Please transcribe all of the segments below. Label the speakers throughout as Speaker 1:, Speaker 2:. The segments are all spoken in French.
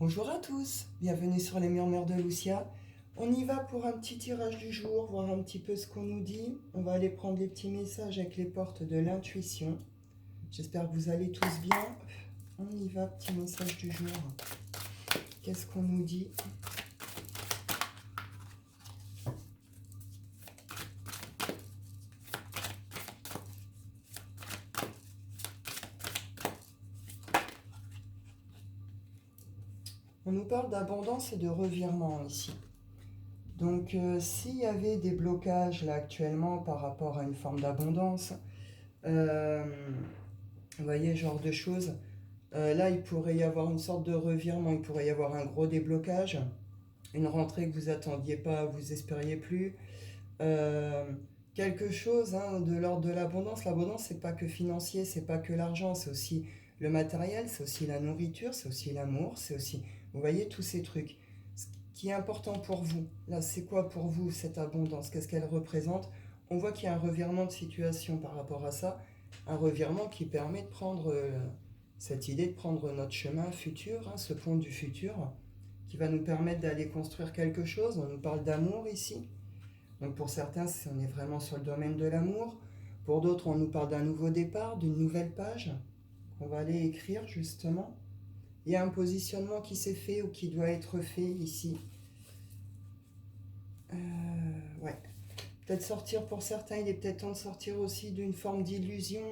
Speaker 1: Bonjour à tous, bienvenue sur les murmures de Lucia. On y va pour un petit tirage du jour, voir un petit peu ce qu'on nous dit. On va aller prendre les petits messages avec les portes de l'intuition. J'espère que vous allez tous bien. On y va, petit message du jour. Qu'est-ce qu'on nous dit? On nous parle d'abondance et de revirement ici. Donc s'il y avait des blocages là actuellement par rapport à une forme d'abondance, vous voyez, genre de choses, là il pourrait y avoir une sorte de revirement, il pourrait y avoir un gros déblocage, une rentrée que vous attendiez pas, vous espériez plus, euh, quelque chose de l'ordre de l'abondance. L'abondance, c'est pas que financier, c'est pas que l'argent, c'est aussi le matériel, c'est aussi la nourriture, c'est aussi l'amour, c'est aussi, vous voyez, tous ces trucs. Ce qui est important pour vous, là, c'est quoi pour vous cette abondance? Qu'est-ce qu'elle représente? On voit qu'il y a un revirement de situation par rapport à ça, un revirement qui permet de prendre cette idée de prendre notre chemin futur, ce pont du futur, qui va nous permettre d'aller construire quelque chose. On nous parle d'amour ici. Donc pour certains, on est vraiment sur le domaine de l'amour. Pour d'autres, on nous parle d'un nouveau départ, d'une nouvelle page qu'on va aller écrire justement. Il y a un positionnement qui s'est fait ou qui doit être fait ici. Ouais. Peut-être sortir pour certains, il est peut-être temps de sortir aussi d'une forme d'illusion,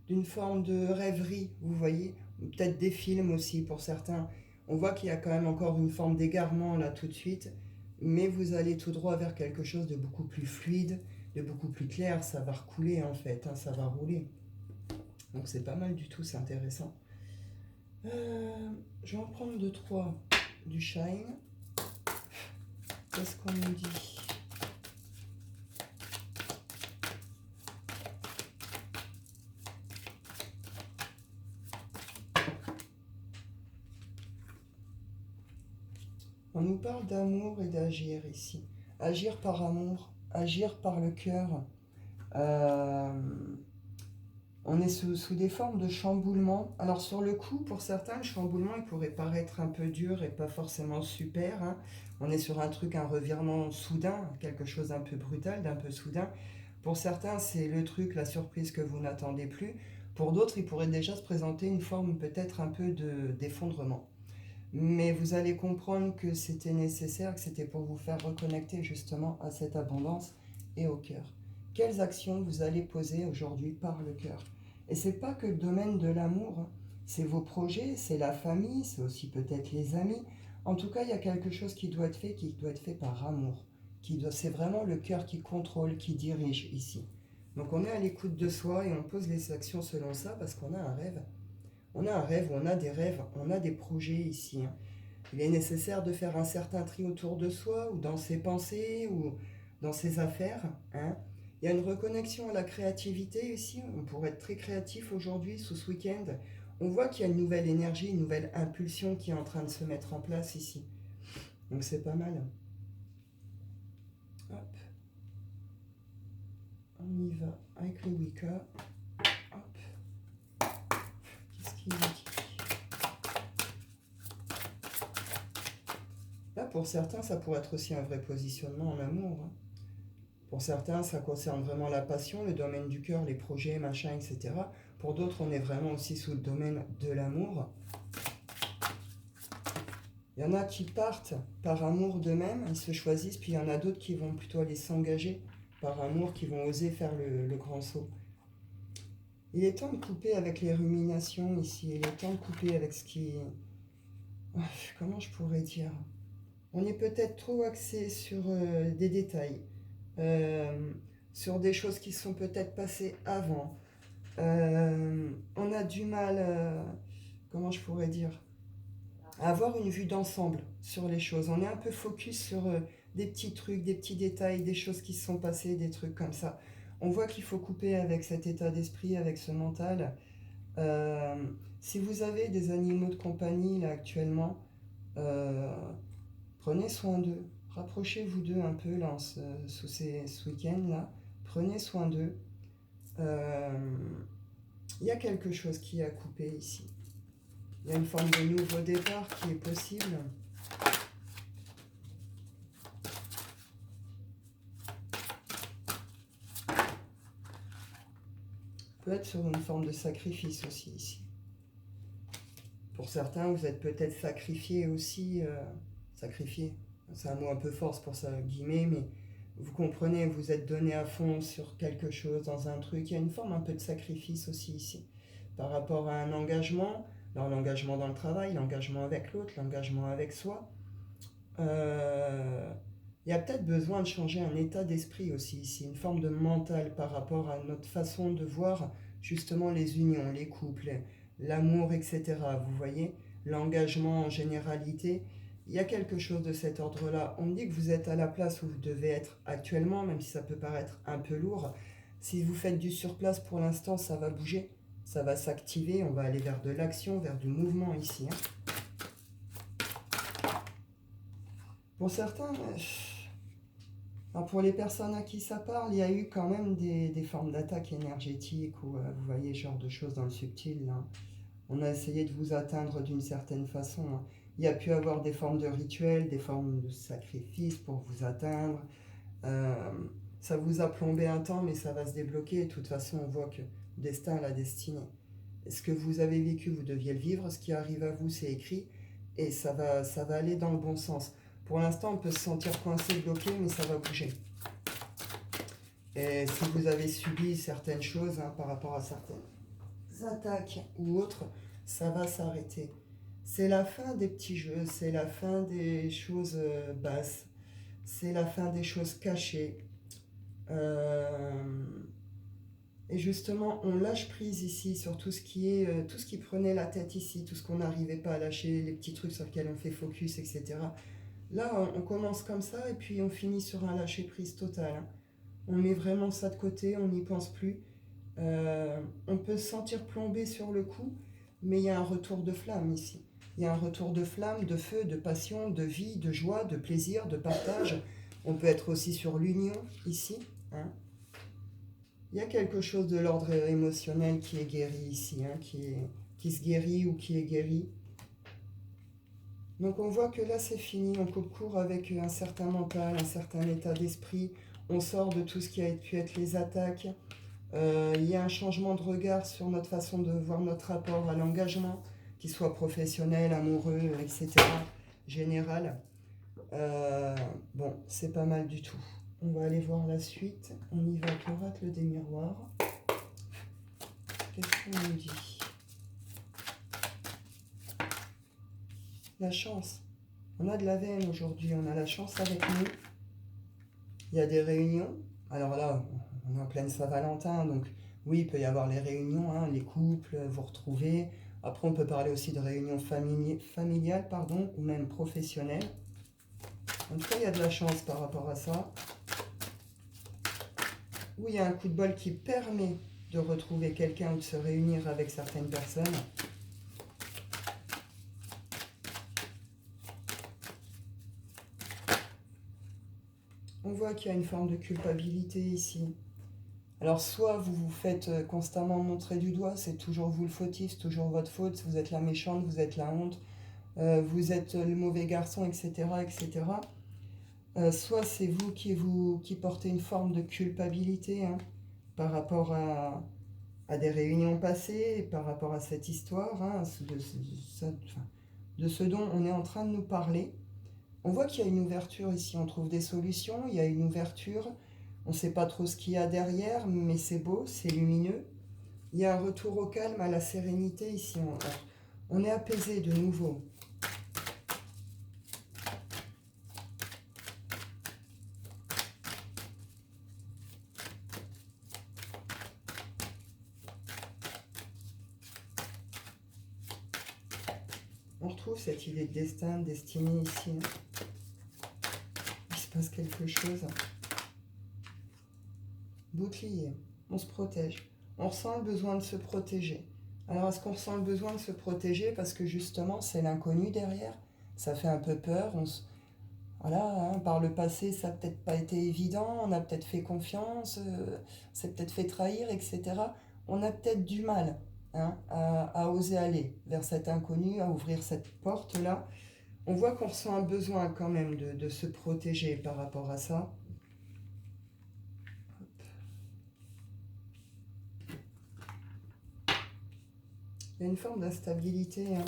Speaker 1: d'une forme de rêverie, vous voyez. Peut-être des films aussi pour certains. On voit qu'il y a quand même encore une forme d'égarement là tout de suite, mais vous allez tout droit vers quelque chose de beaucoup plus fluide, de beaucoup plus clair. Ça va recouler en fait, ça va rouler. Donc c'est pas mal du tout, c'est intéressant. Je vais en prendre deux, trois du Shine. Qu'est-ce qu'on nous dit? On nous parle d'amour et d'agir ici. Agir par amour, agir par le cœur. Euh, on est sous des formes de chamboulement. Alors sur le coup, pour certains, le chamboulement, il pourrait paraître un peu dur et pas forcément super. On est sur un truc, un revirement soudain, quelque chose d'un peu brutal, d'un peu soudain. Pour certains, c'est le truc, la surprise que vous n'attendez plus. Pour d'autres, il pourrait déjà se présenter une forme peut-être un peu d'effondrement. Mais vous allez comprendre que c'était nécessaire, que c'était pour vous faire reconnecter justement à cette abondance et au cœur. Quelles actions vous allez poser aujourd'hui par le cœur? Et c'est pas que le domaine de l'amour, c'est vos projets, c'est la famille, c'est aussi peut-être les amis. En tout cas, il y a quelque chose qui doit être fait par amour. C'est vraiment le cœur qui contrôle, qui dirige ici. Donc on est à l'écoute de soi et on pose les actions selon ça parce qu'on a un rêve. On a un rêve, on a des rêves, on a des projets ici. Il est nécessaire de faire un certain tri autour de soi, ou dans ses pensées, ou dans ses affaires. Il y a une reconnexion à la créativité ici. On pourrait être très créatif aujourd'hui, sous ce week-end. On voit qu'il y a une nouvelle énergie, une nouvelle impulsion qui est en train de se mettre en place ici. Donc c'est pas mal. Hop. On y va avec le Wicca. Hop. Qu'est-ce qu'il dit? Là, pour certains, ça pourrait être aussi un vrai positionnement en amour. Pour certains, ça concerne vraiment la passion, le domaine du cœur, les projets, machin, etc. Pour d'autres, on est vraiment aussi sous le domaine de l'amour. Il y en a qui partent par amour d'eux-mêmes, ils se choisissent, puis il y en a d'autres qui vont plutôt aller s'engager par amour, qui vont oser faire le grand saut. Il est temps de couper avec les ruminations ici, il est temps de couper avec ce qui... Comment je pourrais dire? On est peut-être trop axé sur des détails, euh, sur des choses qui sont peut-être passées avant. On a du mal, comment je pourrais dire, à avoir une vue d'ensemble sur les choses. On est un peu focus sur des petits trucs, des petits détails, des choses qui se sont passées, des trucs comme ça. On voit qu'il faut couper avec cet état d'esprit, avec ce mental. Euh, Si vous avez des animaux de compagnie là actuellement, euh, prenez soin d'eux. Rapprochez-vous d'eux un peu là, ce week-end là. Prenez soin d'eux. Il y a quelque chose qui a coupé ici. Il y a une forme de nouveau départ qui est possible. Peut être sur une forme de sacrifice aussi ici. Pour certains, vous êtes peut-être sacrifié aussi. Sacrifié, c'est un mot un peu fort, c'est pour ça, guillemets, mais vous comprenez, vous êtes donné à fond sur quelque chose, dans un truc. Il y a une forme un peu de sacrifice aussi ici. Par rapport à un engagement, alors l'engagement dans le travail, l'engagement avec l'autre, l'engagement avec soi. Il y a peut-être besoin de changer un état d'esprit aussi ici, une forme de mental par rapport à notre façon de voir justement les unions, les couples, l'amour, etc. Vous voyez, l'engagement en généralité. Il y a quelque chose de cet ordre-là. On me dit que vous êtes à la place où vous devez être actuellement, même si ça peut paraître un peu lourd. Si vous faites du surplace pour l'instant, ça va bouger, ça va s'activer, on va aller vers de l'action, vers du mouvement ici. Pour certains, alors pour les personnes à qui ça parle, il y a eu quand même des formes d'attaque énergétique ou vous voyez, ce genre de choses dans le subtil. Là. On a essayé de vous atteindre d'une certaine façon. Hein. Il y a pu avoir des formes de rituels, des formes de sacrifices pour vous atteindre. Ça vous a plombé un temps, mais ça va se débloquer. De toute façon, on voit que destin a la destinée. Ce que vous avez vécu, vous deviez le vivre. Ce qui arrive à vous, c'est écrit. Et ça va aller dans le bon sens. Pour l'instant, on peut se sentir coincé, bloqué, mais ça va bouger. Et si vous avez subi certaines choses par rapport à certaines attaques ou autres, ça va s'arrêter. C'est la fin des petits jeux, c'est la fin des choses basses, c'est la fin des choses cachées. Et justement, on lâche prise ici sur tout ce qui prenait la tête ici, tout ce qu'on n'arrivait pas à lâcher, les petits trucs sur lesquels on fait focus, etc. Là, on commence comme ça et puis on finit sur un lâcher prise total. Hein. On met vraiment ça de côté, on n'y pense plus. On peut se sentir plombé sur le coup, mais il y a un retour de flamme ici. Il y a un retour de flamme, de feu, de passion, de vie, de joie, de plaisir, de partage. On peut être aussi sur l'union ici. Hein. Il y a quelque chose de l'ordre émotionnel qui est guéri ici, hein, qui se guérit ou qui est guéri. Donc on voit que là c'est fini, on coupe court avec un certain mental, un certain état d'esprit. On sort de tout ce qui a pu être les attaques. Il y a un changement de regard sur notre façon de voir notre rapport à l'engagement, qu'il soit professionnel, amoureux, etc. Général. Bon, c'est pas mal du tout. On va aller voir la suite. On y va avec l'oracle des miroirs. Qu'est-ce qu'on nous dit? La chance. On a de la veine aujourd'hui, on a la chance avec nous. Il y a des réunions. Alors là, on est en pleine Saint-Valentin, donc oui, il peut y avoir les réunions, hein, les couples, vous retrouver. Après, on peut parler aussi de réunions familiales, ou même professionnelles. En tout cas, il y a de la chance par rapport à ça. Oui, il y a un coup de bol qui permet de retrouver quelqu'un ou de se réunir avec certaines personnes. On voit qu'il y a une forme de culpabilité ici. Alors soit vous vous faites constamment montrer du doigt, c'est toujours vous le fautif, c'est toujours votre faute, vous êtes la méchante, vous êtes la honte, vous êtes le mauvais garçon, etc. etc. Soit c'est vous qui portez une forme de culpabilité par rapport à des réunions passées, par rapport à cette histoire, de ce dont on est en train de nous parler. On voit qu'il y a une ouverture ici, on trouve des solutions, il y a une ouverture, on ne sait pas trop ce qu'il y a derrière, mais c'est beau, c'est lumineux. Il y a un retour au calme, à la sérénité ici, on est apaisé de nouveau. On retrouve cette idée de destin, de destinée ici. Il se passe quelque chose. Bouclier, on se protège. On ressent le besoin de se protéger. Alors, est-ce qu'on ressent le besoin de se protéger parce que justement, c'est l'inconnu derrière? Ça fait un peu peur. Voilà, par le passé, ça n'a peut-être pas été évident. On a peut-être fait confiance. On s'est peut-être fait trahir, etc. On a peut-être du mal hein, à oser aller vers cet inconnu, à ouvrir cette porte-là. On voit qu'on ressent un besoin quand même de se protéger par rapport à ça. Il y a une forme d'instabilité, hein.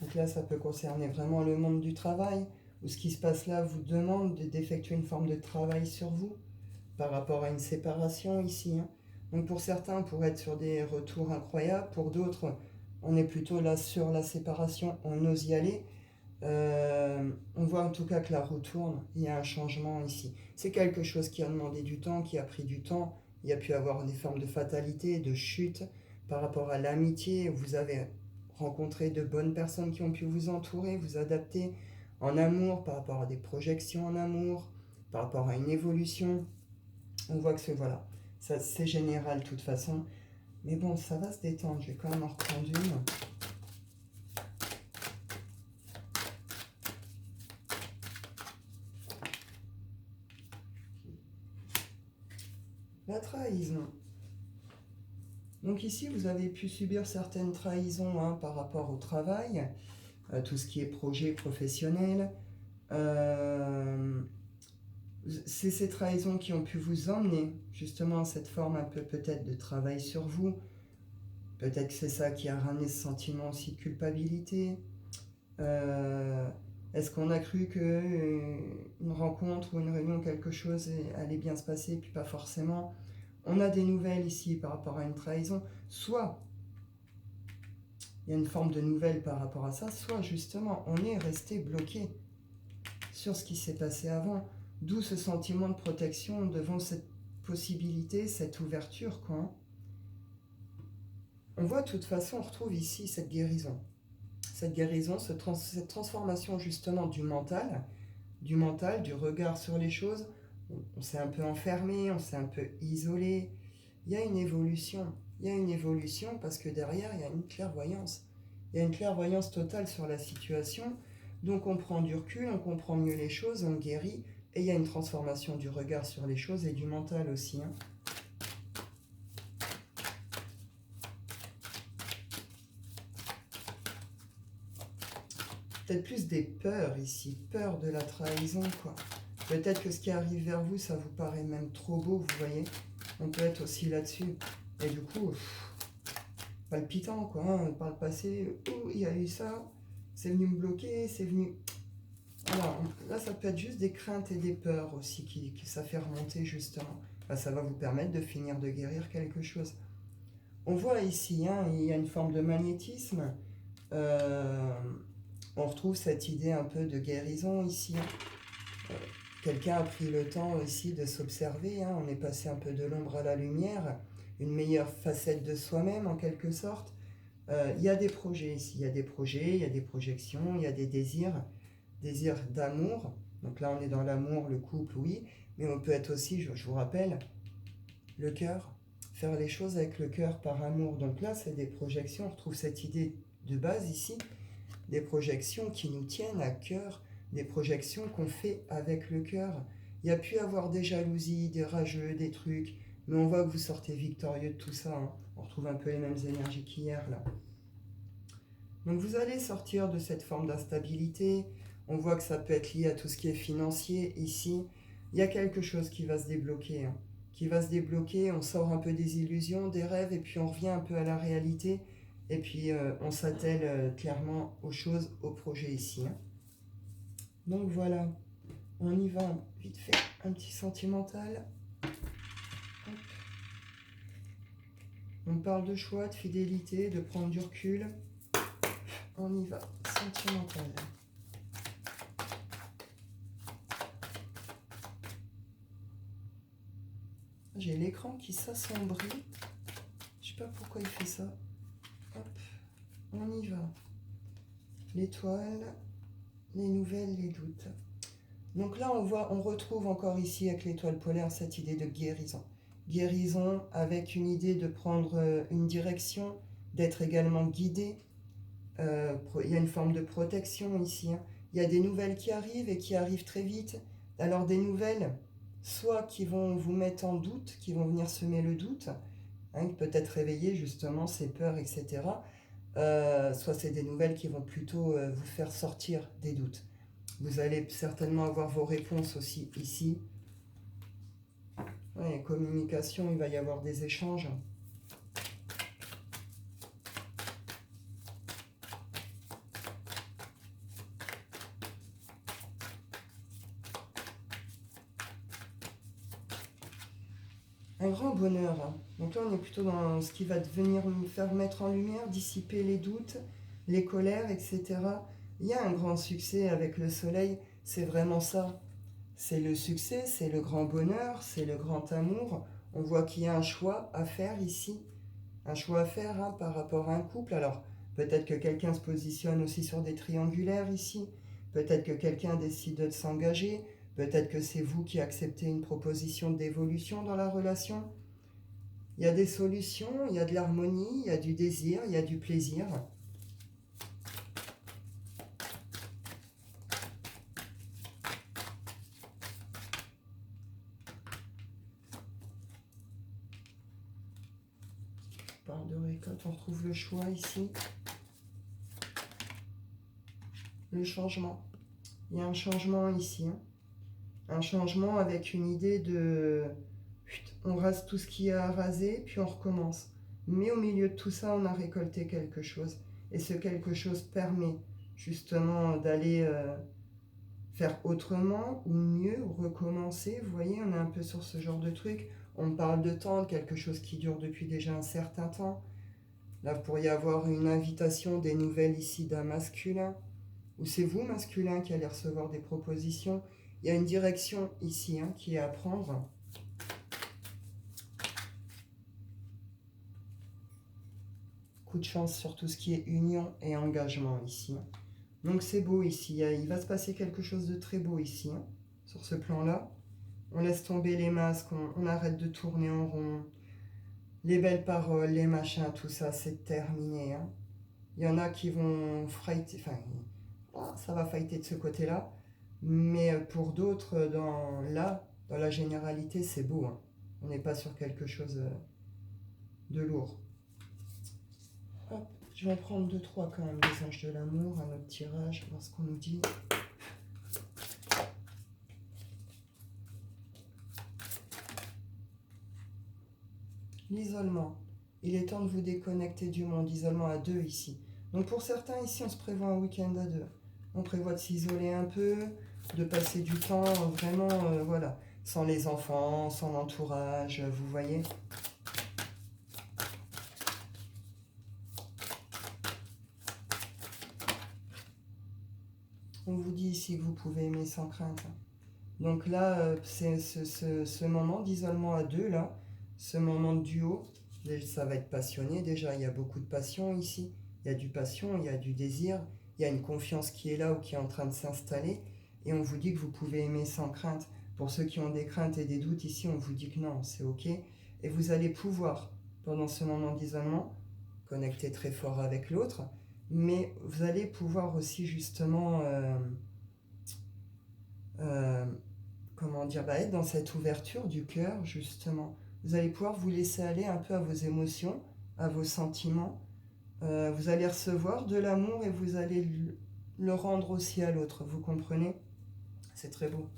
Speaker 1: Donc là, ça peut concerner vraiment le monde du travail, où ce qui se passe là vous demande d'effectuer une forme de travail sur vous, par rapport à une séparation ici, hein. Donc pour certains, on pourrait être sur des retours incroyables, pour d'autres, on est plutôt là sur la séparation, on ose y aller. On voit en tout cas que la roue tourne, il y a un changement ici. C'est quelque chose qui a demandé du temps, qui a pris du temps. Il y a pu avoir des formes de fatalité, de chute par rapport à l'amitié. Vous avez rencontré de bonnes personnes qui ont pu vous entourer, vous adapter en amour, par rapport à des projections en amour, par rapport à une évolution. On voit que voilà, ça c'est général de toute façon. Mais bon, ça va se détendre, je vais quand même en reprendre une. La trahison. Donc ici, vous avez pu subir certaines trahisons, hein, par rapport au travail, tout ce qui est projet professionnel. C'est ces trahisons qui ont pu vous emmener justement à cette forme un peu peut-être de travail sur vous. Peut-être que c'est ça qui a ramené ce sentiment aussi de culpabilité. Euh, Est-ce qu'on a cru qu'une rencontre ou une réunion, quelque chose allait bien se passer, puis pas forcément. On a des nouvelles ici par rapport à une trahison. Soit il y a une forme de nouvelle par rapport à ça, soit justement on est resté bloqué sur ce qui s'est passé avant. D'où ce sentiment de protection devant cette possibilité, cette ouverture, quoi. On voit de toute façon, on retrouve ici cette guérison. Cette guérison, cette transformation justement du mental, du regard sur les choses. On s'est un peu enfermé, on s'est un peu isolé. Il y a une évolution. Il y a une évolution parce que derrière, il y a une clairvoyance. Il y a une clairvoyance totale sur la situation. Donc on prend du recul, on comprend mieux les choses, on guérit. Et il y a une transformation du regard sur les choses et du mental aussi, hein. Peut-être plus des peurs ici, peur de la trahison, quoi. Peut-être que ce qui arrive vers vous, ça vous paraît même trop beau, vous voyez. On peut être aussi là-dessus. Et du coup, palpitant, quoi, hein. Par le passé, oh, il y a eu ça, c'est venu me bloquer, c'est venu... Alors, là, ça peut être juste des craintes et des peurs aussi qui ça fait remonter, justement. Bah, ça va vous permettre de finir de guérir quelque chose. On voit ici, hein, il y a une forme de magnétisme. Euh, on retrouve cette idée un peu de guérison ici, hein. Quelqu'un a pris le temps ici de s'observer, hein. On est passé un peu de l'ombre à la lumière, une meilleure facette de soi-même en quelque sorte. Il y a des projets ici, il y a des projets, il y a des projections, il y a des désirs d'amour. Donc là, on est dans l'amour, le couple, oui, mais on peut être aussi, je vous rappelle, le cœur, faire les choses avec le cœur par amour. Donc là, c'est des projections, on retrouve cette idée de base ici, des projections qui nous tiennent à cœur, des projections qu'on fait avec le cœur. Il y a pu avoir des jalousies, des rageux, des trucs, mais on voit que vous sortez victorieux de tout ça, hein. On retrouve un peu les mêmes énergies qu'hier, là. Donc vous allez sortir de cette forme d'instabilité. On voit que ça peut être lié à tout ce qui est financier ici. Il y a quelque chose qui va se débloquer, hein. Qui va se débloquer, on sort un peu des illusions, des rêves, et puis on revient un peu à la réalité. Et puis on s'attelle clairement aux choses, aux projets ici, hein. Donc voilà, on y va vite fait, un petit sentimental. Hop. On parle de choix, de fidélité, de prendre du recul. On y va, sentimental. J'ai l'écran qui s'assombrit. Je sais pas pourquoi il fait ça. Hop, on y va. L'étoile, les nouvelles, les doutes. Donc là, on retrouve encore ici avec l'étoile polaire cette idée de guérison. Guérison avec une idée de prendre une direction, d'être également guidé. Il y a une forme de protection ici, hein. Il y a des nouvelles qui arrivent et qui arrivent très vite. Alors des nouvelles soit qui vont vous mettre en doute, qui vont venir semer le doute, hein, peut-être réveiller justement ces peurs, etc. Soit c'est des nouvelles qui vont plutôt vous faire sortir des doutes. Vous allez certainement avoir vos réponses aussi ici. Ouais, communication, il va y avoir des échanges. Un grand bonheur, hein. Donc là, on est plutôt dans ce qui va venir me faire mettre en lumière, dissiper les doutes, les colères, etc. Il y a un grand succès avec le soleil, c'est vraiment ça. C'est le succès, c'est le grand bonheur, c'est le grand amour. On voit qu'il y a un choix à faire ici. Un choix à faire, hein, par rapport à un couple. Alors, peut-être que quelqu'un se positionne aussi sur des triangulaires ici. Peut-être que quelqu'un décide de s'engager. Peut-être que c'est vous qui acceptez une proposition d'évolution dans la relation. Il y a des solutions, il y a de l'harmonie, il y a du désir, il y a du plaisir. On parle de récolte, on retrouve le choix ici. Le changement. Il y a un changement ici, hein. Un changement avec une idée de... On rase tout ce qu'il y a à raser, puis on recommence. Mais au milieu de tout ça, on a récolté quelque chose. Et ce quelque chose permet justement d'aller faire autrement ou mieux, ou recommencer. Vous voyez, on est un peu sur ce genre de truc. On parle de temps, de quelque chose qui dure depuis déjà un certain temps. Là, vous pourriez avoir une invitation, des nouvelles ici d'un masculin. Ou c'est vous, masculin, qui allez recevoir des propositions. Il y a une direction ici, hein, qui est à prendre. Coup de chance sur tout ce qui est union et engagement ici. Donc c'est beau ici. Il va se passer quelque chose de très beau ici, hein, sur ce plan-là. On laisse tomber les masques, on arrête de tourner en rond. Les belles paroles, les machins, tout ça, c'est terminé, hein. Il y en a qui vont fighter, enfin, ça va fighter de ce côté-là. Mais pour d'autres, dans la généralité, c'est beau, hein. On n'est pas sur quelque chose de lourd. Hop, je vais en prendre 2-3 quand même, des anges de l'amour, un autre tirage, voir ce qu'on nous dit. L'isolement. Il est temps de vous déconnecter du monde. Isolement à 2 ici. Donc pour certains ici, on se prévoit un week-end à 2. On prévoit de s'isoler un peu, de passer du temps vraiment, voilà, sans les enfants, sans l'entourage, vous voyez. On vous dit ici que vous pouvez aimer sans crainte. Donc là, c'est ce moment d'isolement à 2, là, ce moment de duo, ça va être passionné. Déjà, il y a beaucoup de passion ici. Il y a du passion, il y a du désir, il y a une confiance qui est là ou qui est en train de s'installer. Et on vous dit que vous pouvez aimer sans crainte. Pour ceux qui ont des craintes et des doutes ici, on vous dit que non, c'est OK. Et vous allez pouvoir, pendant ce moment d'isolement, connecter très fort avec l'autre. Mais vous allez pouvoir aussi justement... comment dire, être dans cette ouverture du cœur, justement. Vous allez pouvoir vous laisser aller un peu à vos émotions, à vos sentiments. Vous allez recevoir de l'amour et vous allez le rendre aussi à l'autre, vous comprenez? C'est très beau.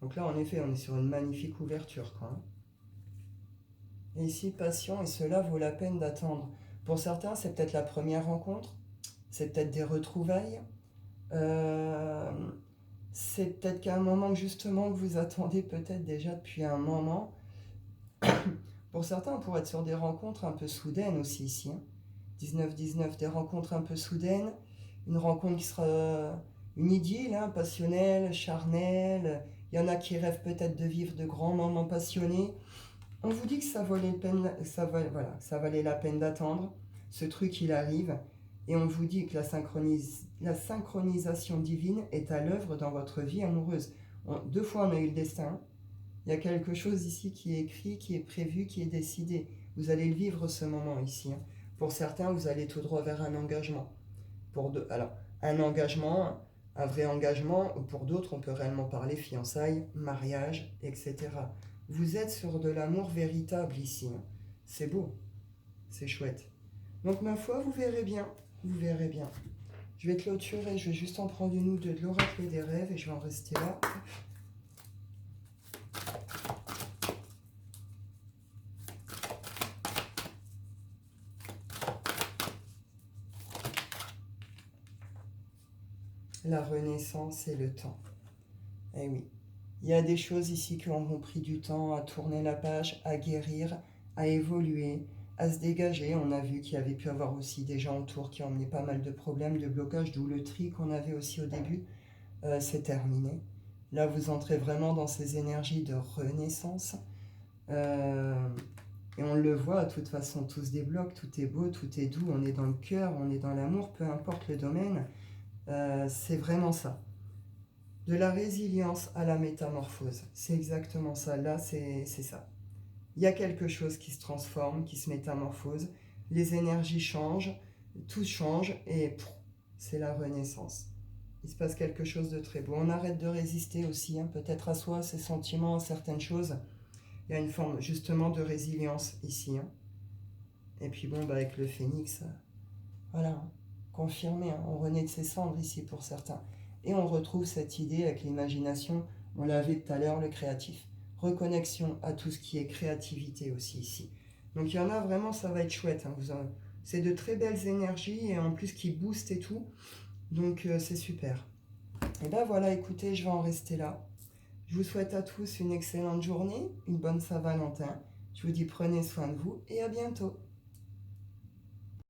Speaker 1: Donc là, en effet, on est sur une magnifique ouverture, quand même. Et ici, passion, et cela vaut la peine d'attendre. Pour certains, c'est peut-être la première rencontre, c'est peut-être des retrouvailles, c'est peut-être qu'à un moment justement que vous attendez peut-être déjà depuis un moment. Pour certains, on pourrait être sur des rencontres un peu soudaines aussi ici, hein. 19-19, des rencontres un peu soudaines, une rencontre qui sera une idylle, hein, passionnelle, charnelle. Il y en a qui rêvent peut-être de vivre de grands moments passionnés. On vous dit que ça valait ça valait la peine d'attendre. Ce truc, il arrive. Et on vous dit que la synchronisation divine est à l'œuvre dans votre vie amoureuse. 2 fois, on a eu le destin. Il y a quelque chose ici qui est écrit, qui est prévu, qui est décidé. Vous allez le vivre ce moment ici, hein. Pour certains, vous allez tout droit vers un engagement. Alors, un engagement, un vrai engagement, ou pour d'autres, on peut réellement parler fiançailles, mariage, etc. Vous êtes sur de l'amour véritable ici, hein. C'est beau, c'est chouette. Donc ma foi, vous verrez bien, vous verrez bien. Je vais clôturer, je vais juste en prendre une ou deux de l'oracle des rêves et je vais en rester là. La renaissance et le temps. Eh oui, il y a des choses ici qui auront pris du temps à tourner la page, à guérir, à évoluer, à se dégager. On a vu qu'il y avait pu avoir aussi des gens autour qui emmenaient pas mal de problèmes, de blocages, d'où le tri qu'on avait aussi au début. C'est terminé. Là, vous entrez vraiment dans ces énergies de renaissance. Et on le voit, de toute façon, tout se débloque, tout est beau, tout est doux, on est dans le cœur, on est dans l'amour, peu importe le domaine. C'est vraiment ça. De la résilience à la métamorphose. C'est exactement ça. Là, c'est ça. Il y a quelque chose qui se transforme, qui se métamorphose. Les énergies changent, tout change et c'est la renaissance. Il se passe quelque chose de très beau. On arrête de résister aussi, hein, peut-être à soi, à ses sentiments, à certaines choses. Il y a une forme justement de résilience ici, hein. Et puis bon, avec le phénix, voilà, hein, confirmé, hein, on renaît de ses cendres ici pour certains. Et on retrouve cette idée avec l'imagination, on l'avait tout à l'heure, le créatif. Reconnexion à tout ce qui est créativité aussi ici. Donc il y en a vraiment, ça va être chouette, hein, c'est de très belles énergies et en plus qui boostent et tout. Donc c'est super. Et ben voilà, écoutez, je vais en rester là. Je vous souhaite à tous une excellente journée, une bonne Saint-Valentin. Je vous dis prenez soin de vous et à bientôt.